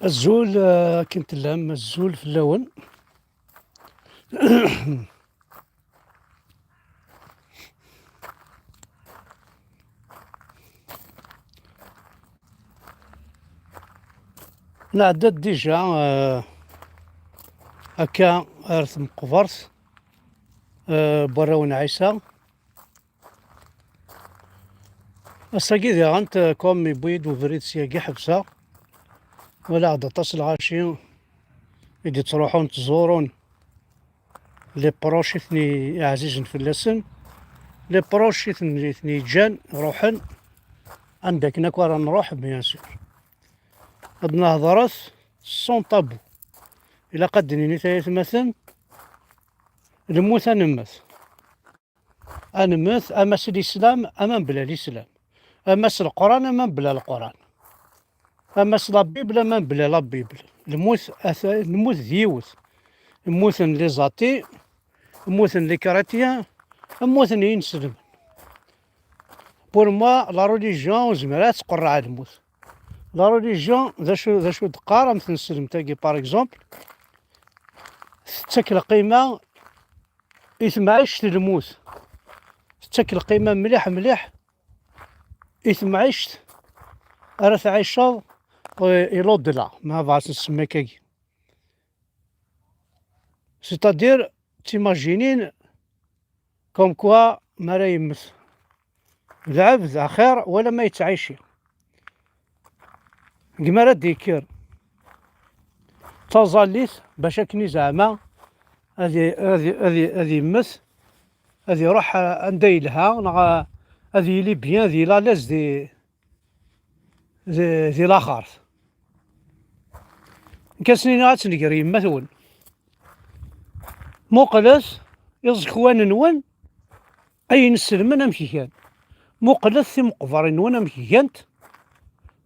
الزول كنت نلام الزول في اللون. نعدت ديجا هكا رث مقفرت برا ونعيسة الساقي ذي غانت كومي بيض وفريد سياقي حبسة ولا عاد تصل غاشي إذا تروحون تزورون لي بروش ثني عزيز في اللسن لي بروش ثني جان روحن عندك نكوار نروح بيان سور هاد نهضرت سون طابو إلا قدني ثلاث مثلا نموت أنمث أما الإسلام أما بلا الإسلام أما القرآن أما بلا القرآن أما لا بيبل أما بلا لا بيبل نموت ديوث نموثن لي زاتي نموثن لي كراتيان نموثن ينسلم بور موا لا ريليجيون زمرات تقرع الموت لا ريليجيون ذا شو تقارا مثل السلم تاكي باغ اكزومبل تاكل قيمة إثم عيشت الموت تاكل قيمة مليح مليح إثم عيشت راه تعيشو إلو دلا ما بعرف نسمي كاكي سيتادير تيماجينين كوم كوا ما راه يمس العبد خير ولا ما يتعيشي كما راه ديكير تظليت باش كني زعما هذي يمس هذي يروح عندها يلها هذي يلي بيان ذي لا لاز ذي لاخر كاسنين غاتنقري يما ثون مقلس يزخوان نون أي نسلمن أمشي كان مقلس ثي مقفرين نون أمشي كانت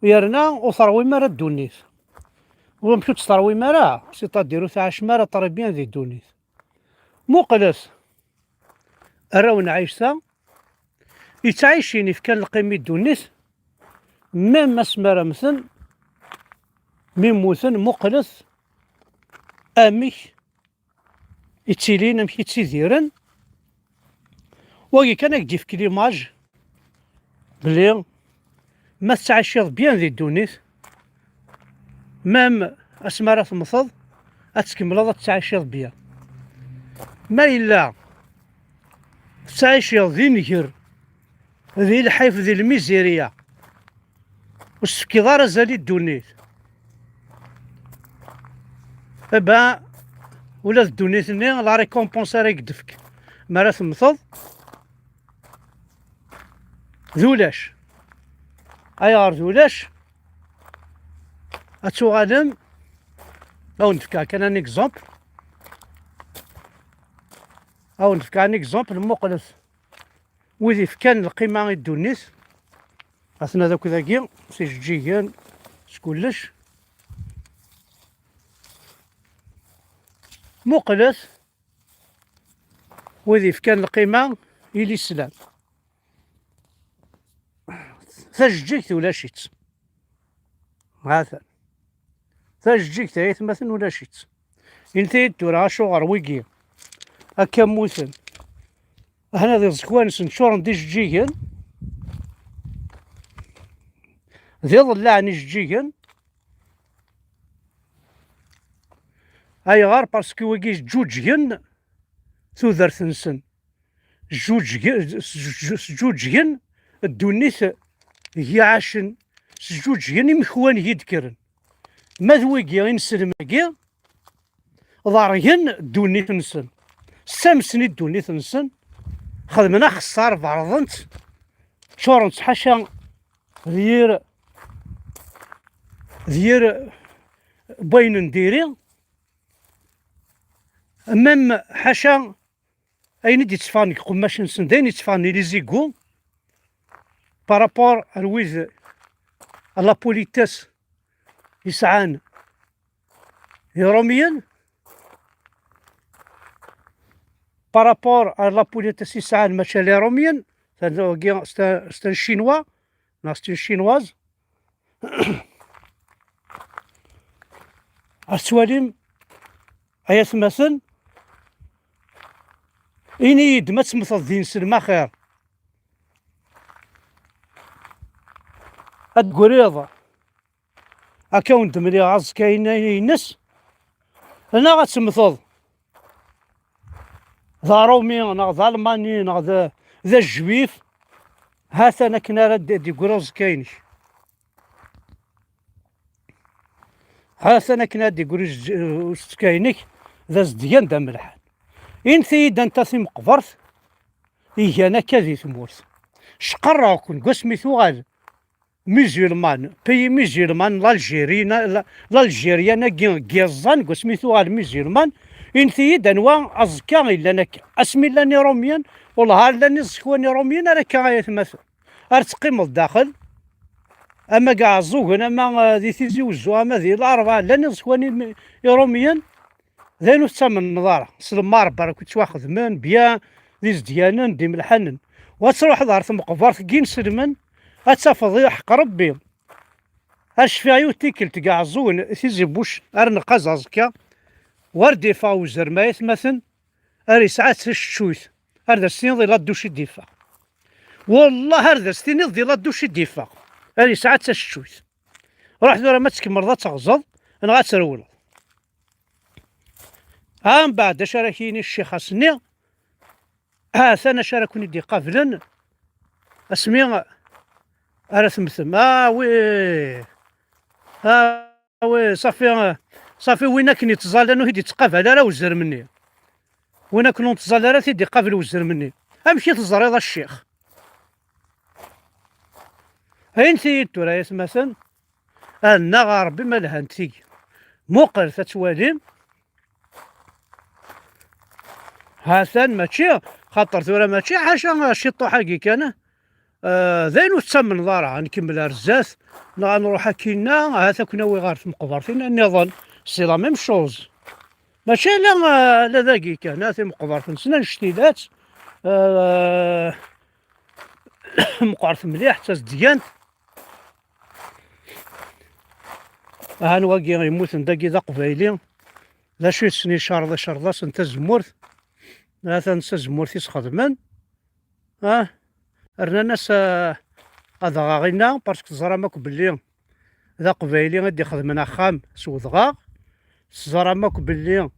ويرنا وثروي مرا الدونيث ومشيت تثروي مرا سيتاديرو تعاش مرا طري بيان ذي الدونيث مقلس أراو نعيشتا يتعيشيني في كان القيمي الدونيث ميم اسمرا مثل ميموثن مقلس أميك يتسيلين أمك يتسيديرن وكي كان يجي في كليماج بلي ما تعيشيض بيان ذي الدونيث مام اسمارا تمثض اتكملض تعيشيض بيان ما إلا تعيشيض ذي نهر ذي الحيف ذي الميزيريا وسكي دار زالي الدونيث ابا ولا الدونيث ني لا ريكومبونس راه يقدفك ما راه تمثض ذولاش ايار ذولاش اتوغالم او نفكا كان ان اكزومبل او نفكا ان اكزومبل مقلس وذي فكان القيمة الدونيث اثنا ذاك ذاكي سيجيان سكولش مقلس وذي فكان القيمة إلى الإسلام ثجيك ولا شيت مثلا ثجيك تايت مثلا ولا شيت انتي تورا شغر ويكي هكا موثن هنا ذي زكوانس نشورن دي جيجن ذي ضلعني جيجن هاي غار باسكو ويكي جوجين ثوذرت نسن جوجين الدونيث هي عاشن جوجين يمخوان يذكرن ما ذويكي غينسلم كي ضارين الدونيث نسن سامسني الدونيث نسن خدمنا خسار بعرضنت شورنت حاشا دير بين نديري ميم حاشا اين دي تفاني قماش نسن داين يتفاني لي زيكو بارابور الويز لا بوليتاس يسعان يروميا بارابور لا بوليتاس يسعان ماشي لي روميان ستان شينوا نا ستان شينواز السواليم أيا ثمثن إنيد ما تمثل دين سلمى خير القريضة أكون دمري عز كاين ينس أنا غتمثل ذا رومي أنا ذا الماني أنا ذا الجويف هاث أنا كنا رد دي قروز كاينش هاث أنا كنا دي قروز كاينك ذا زديان دا ملحان إن ثيدا أنت ثم قبرت إيه أنا كذي ثمورت شقراكن قسمي ثوغال ميزيلمان بي ميزيلمان لالجيريان كيزان قسمي ثوغال ميزيلمان إن ثيد أنواع أزكا إلا نك أسمي لاني روميان والله لاني زكواني روميان أنا كغاية مثل أرتقيم الداخل أما كاع زوغن أما ذي تيزي وزو أما ذي الأربعة لاني زكواني روميان ذانو تسمى النظارة سلمار برك تواخذ من بيان ذي زديانن دي ملحنن وتروح دار ثم قبرت كين سلمن أتفضي حق ربي أشفايو تيكل تقع زون تيزي بوش أرنق أزازكا وردي فاوزر ما يثمثن أري ساعات الشويث هذا السنين ظل الدوش الدفاع والله هذا السنين ظل الدوش الدفاع أري ساعات الشويث راح دورا ما تكمل ذا تغزل أنا غاتسرول من بعد شاركيني الشيخ حسني ثنا شاركوني دي قبلا اسمي ثمثم وي صافي وين كني تزال انه هيدي تقابل راه وزر مني وين كنو تزال راه تيدي قابل وزر مني امشي تزريض الشيخ هين ثيتو راه مثلا انا غربي ما لهنتي مقر تتواليم هاثان ماشي خاطر ثورة ماشي حاشا شطو حقي كان ذاين تسمن ضارع نكمل رزاز نروح كينا هذا كنا ويغار في مقبرتين النظام سي لا ميم شوز ماشي لا ذاكي كان هذا مقبرتين سنان جديدات مقبرت مليح حتى زديانت هانواكي يموت نداكي ذا قبايلي لا شوية سني شارضة شارضة نتا زمورت هذا نسا زمورتي سخدمان رنا ناس هذا غاغينا باسكو تزرا ماك بلي ذا قبايلي غادي يخدمنا خام سوذغا تزرا ماك بلي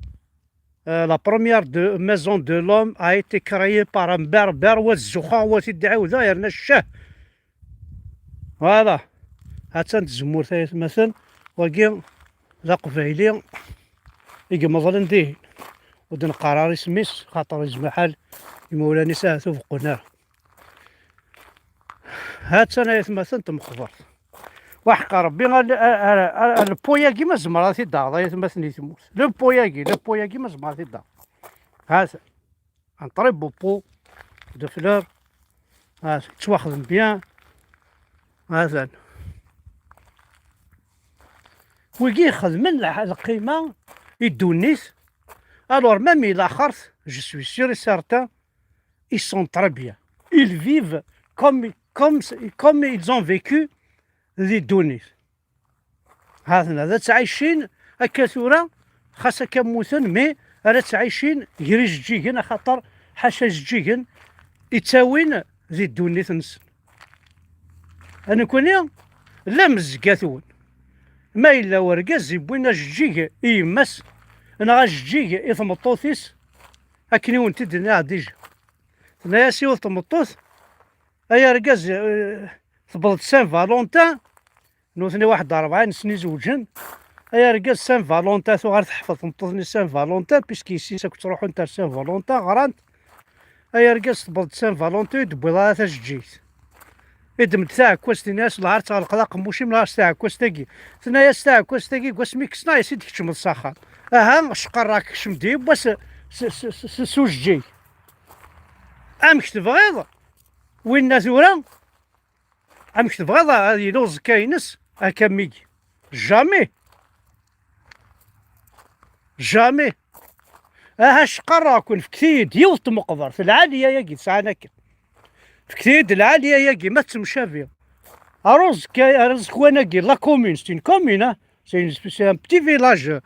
لا بروميير دو ميزون دو لوم ا ايتي كريي بار ان بربر والزخا وتدعي ذا رنا الشاه فوالا حتى نتزمور ثالث مثلا وكي ذا قبايلي يقمض نديه ودن قراري سميس خاطر يزمحال يمولاني ساعتو فوق هاد سنة يتمثل تمقبر وحق ربي البويا كيما زمراتي داغ يتمثل يتموت البويا كيما زمراتي داغ هذا عن طريق بوبو دو فلور هذا تواخذ بيان هذا ويجي يخدم القيمة يدونيس alors même il a je suis sûr et certain ils sont très bien ils vivent comme ils ont vécu les دونيس هذا تعيشين هكا ثورة خاصة كموثن مي راه تعيشين غير جيجن خاطر حاشا جيجن يتاوين ذي دونيس نسن انا كوني لا مزكاثون ما إلا ورقاز يبوينا جيج يمس أنا غاجيج إثمطوثيس أكني ونتي دنا ديجا ثنايا سيول تمطوث أيا رقاز ثبضت سان فالونتان نوثني 41 سني زوجن أيا رقاز سان فالونتان ثو غير تحفظ تمطوثني سان فالونتان بيسكي سيساك تروحو نتا سان فالونتان غرانت أيا رقاز ثبضت سان فالونتان دبويضا تاجيت إدم تاع كوست ناس العار تاع القلاق موشي من تاع كوستاكي ثنايا تاع كوستاكي كوسميك سناي سيدك تشم الصخر شقر راك شمدي بس سوجي امك تبغيض وين الناس ورا امك تبغيض هذه لوز كاينس هكا ميكي جامي شقر راكون في كثيد يوط مقبر في العالية ياكي ساعة في كثيد العالية ياكي ما تمشى فيها أرز كواناكي لا كومين سي كومين سي ان بتي فيلاج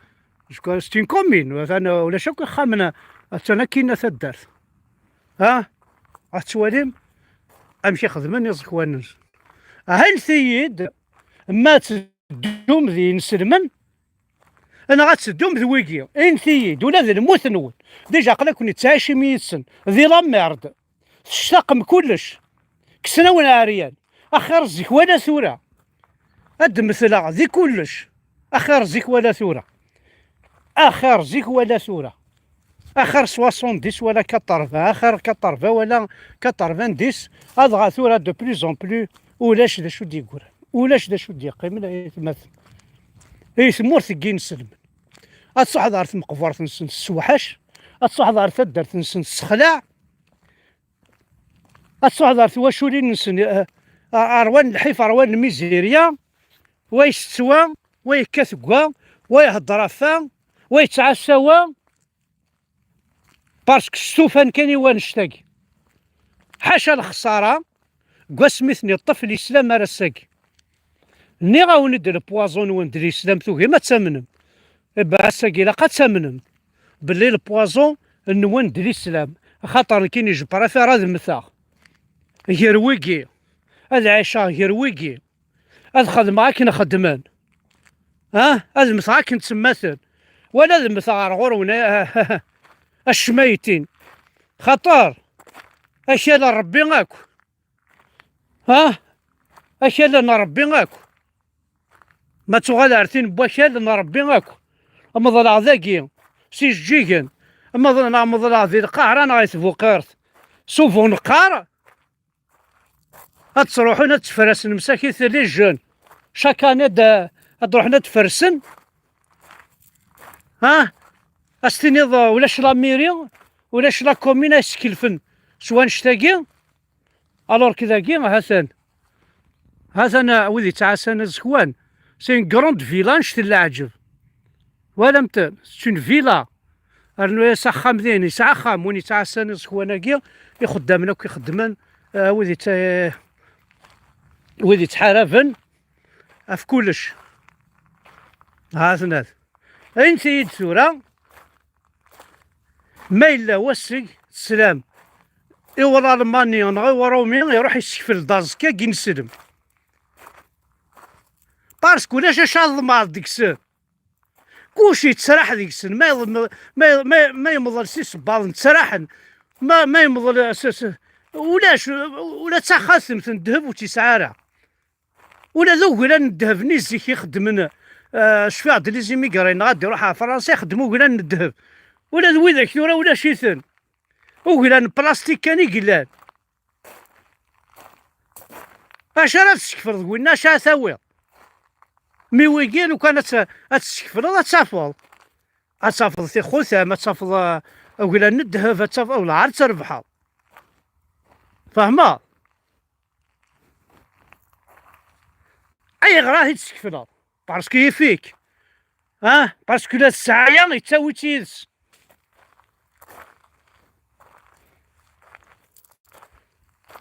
شكون ستين كومين انا ولا شكون خامنا انا كاينه تدارت. ها غتواليم امشي خدمن يا زكوان. ها السيد ما تدوم ذي نسلمن انا غتسدوم ذويكي ان سيد ولا ذي الموت نول ديجا قلا كوني تعيشي 100 سن ذي لاميرد تشتاقم كلش كسنا ولا عريان اخر زيك ولا ثوره هاد مثلا ذي كلش اخر زيك ولا ثوره اخر زيك ولا ثوره اخر 70 ولا 80 اخر 80 ولا 90 هاد غا ثوره دو بلوز اون بلو ولاش دا شو ديقول ولاش دا شو ديقي من يتمثل اي ثمور ثقين نسلم اتصح دار مقفر تنسن السوحش اتصح دار تدار تنسن السخلاع اتصح دار واشولي نسن اروان الحيف اروان الميزيريا ويستوى ويكثقوا ويهضر فا ويتعسوا باسكو السوفان كان يوانشتاقي حاشا الخساره كوا سميتني الطفل يسلم راه الساقي ني غاوند البوازون وند الاسلام توغي ما تامنم با الساقي لا قد تامنم باللي البوازون نوند الاسلام خاطر كاين يجبر فيها راه المثاق يرويكي هاد عيشه يرويكي هاد خدمه كي نخدمان هاد المثاق كي نتمثل ولا المثاق غورونا الشميتين خطر اشياء لربي غاكو اشياء لربي غاكو ما تغال عرفتين بواشياء لربي غاكو اما ضلع ذاكي سي جيجن اما ضلع ذي القهر انا غيثبو قارت سوفو نقار هاد تروحون تفرسن مساكيت لي جون شاكان تروحنا تفرسن استني ولاش لا ميري ولاش لا كومينا يسكلفن سوا نشتاقي الور كذاكي هاسن وذي تعاسان زكوان سي ان كروند فيلا نشتي العجب ولا متن سون فيلا ارنو يسا خامدين يسا خام وين يتعاسان زكواناكي يخدمنا وكيخدمن وذي تحارفن في كلش هاسن اين سيد ثورة ما إلا وسق السلام إورا الماني نغي ورومي يروح يسكفل دازكا كي نسلم باسكو لاش شاظ ديك السن كلشي تسرح ديك السن ما يمضل سي صباط تسرحن ما يمضل ولاش ولا تخاصم الذهب وتسعارة ولا ذوك ولا الذهب نيزيك يخدمن شفاع دليزي ميكرين غادي يروح على فرنسا يخدمو ولا الذهب ولا ذويذاك ثورة ولا شيثن وقلان بلاستيك كان يقلان اش راه تسكفر قلنا اش ثاوي مي ويكين وكانت تسكفر تصافض في خوثه ما تصافض وقلان الذهب تصافض ولا عاد تربحها فاهمه اي غراه تسكفر باسكو يفيك باسكو لا السعايه يتساوي تيدس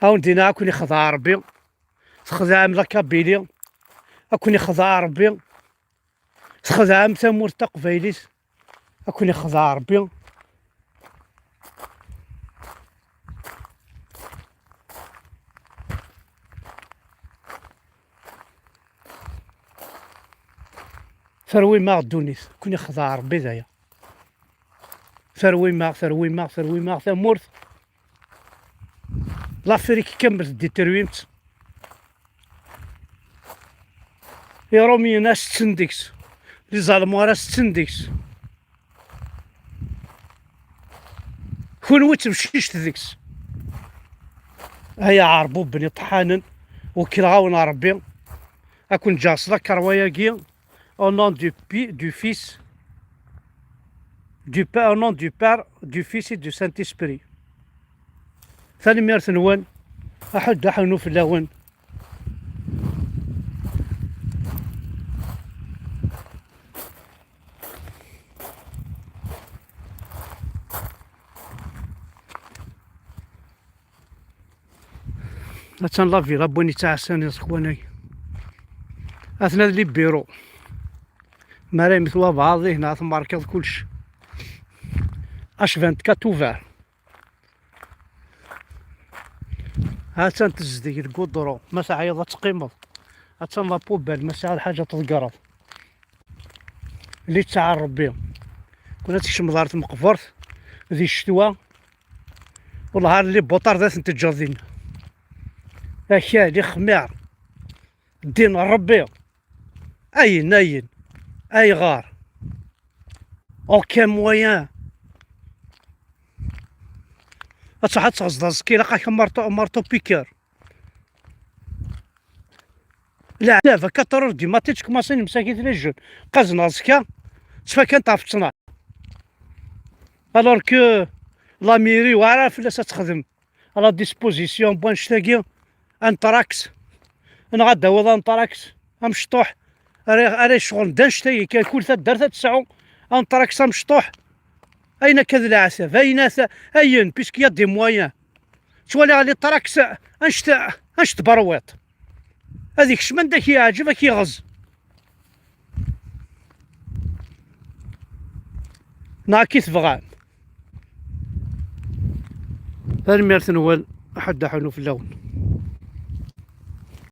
ندينا كوني خضع ربي تخدع ملكا بيلي اكوني خضع ربي تخدع متامور تقبيليس اكوني خضع ربي ثروي ما دونيس كوني خضع ربي ذايا ثروي ما ثمورت لافريك كملت ديترويمت يا رومي ناس تسندكس لي ظالمو راه تسندكس كون تمشيش تذكس هيا عربو بني طحانن وكيلغاونا ربي اكون جاصلا كرواياكي او نون دو فيس au nom du Père, du Fils et du Saint-Esprit. ثاني ميرث نوان أحد حنو في اللون أتان لافي لابوني تاع السنة خواناي أثناء لي بيرو مرا مثل بعض هنا تماركض كلشي. اش 24 اوفر. ها تنتزدي الكودرو ما ساعيض تقيمض. ها تنضا بوبال ما ساعة حاجة تذكرض. اللي تاع ربي. كنا تكشم دارت مقفرت ذي الشتوى والنهار اللي بوطار ذات نتجاذين. هكا اللي خمار دين ربي اين اي غار اوكي مويان اتصحى تصغز سكي لقاك مرتو بيكر لا لا فكترور ديما تيتك ماسين مساكين لجون قزنا سكا تفاكن طافتنا الوغ كو لا ميري واعره فلاس تخدم على ديسبوزيسيون بوان شتاكي انتراكس انا غادا هو انتراكس مشطوح راه شغل دا نشتاكي كان كل ثلاث دار تسعو انتراكس مشطوح اين كذا العساف اين بيسك يا دي مويان تولي على التراكس انشت برويط هذيك شمن داك يعجبك يغز ناكي تبغى الميرت نوال حد حنو في اللون.